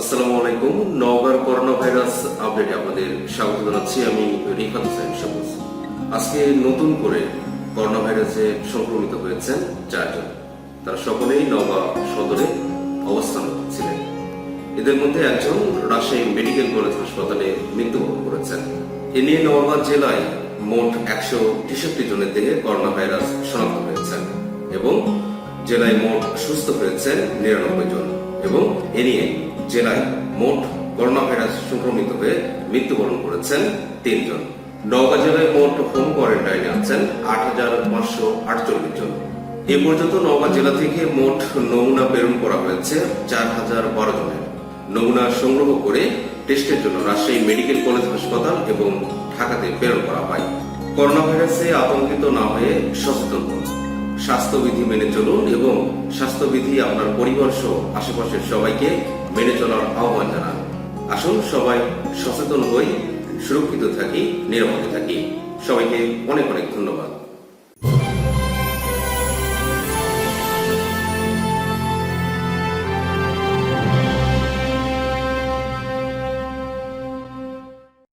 আসসালামু আলাইকুম। নওগাঁর করোনা ভাইরাস আপডেটে আপনাদের স্বাগত জানাচ্ছি। আমি রিফাত হোসেন সবুজ। আজকে নতুন করে করোনা ভাইরাসে সংক্রমিত হয়েছেন 4 জন। তারা সকলেই নওগাঁ সদরে অবস্থান ছিলেন। এদের মধ্যে একজন রাজশাহী মেডিকেল কলেজ হাসপাতালে মৃত্যুবরণ করেছেন। এ নিয়ে নওগাঁ জেলায় মোট 163 জনের দেহে করোনা ভাইরাস শনাক্ত হয়েছে এবং জেলায় মোট সুস্থ হয়েছেন 99 জন এবং এ নিয়ে জেলায় মোট করোনা ভাইরাস সংক্রমিত হয়ে মৃত্যুবরণ করেছেন 3 জন। নওগাঁ জেলায় মোট হোম কোয়ারেন্টাইনে আছেন 8,548 জন। এ পর্যন্ত নওগাঁ জেলা থেকে মোট নমুনা প্রেরণ করা হয়েছে 4,012 জনের। নমুনা সংগ্রহ করে টেস্টের জন্য রাজশাহী মেডিকেল কলেজ হাসপাতাল এবং ঢাকাতে প্রেরণ করা হয়। করোনা ভাইরাসে আতঙ্কিত না হয়ে সচেতন হন, স্বাস্থ্যবিধি মেনে চলুন এবং স্বাস্থ্যবিধি আপনার পরিবার সহ আশেপাশের সবাইকে মেনে চলার আহ্বান জানান। আসুন সবাই সচেতন হই, সুরক্ষিত থাকি, নিরাপদে থাকি। সবাইকে অনেক অনেক ধন্যবাদ।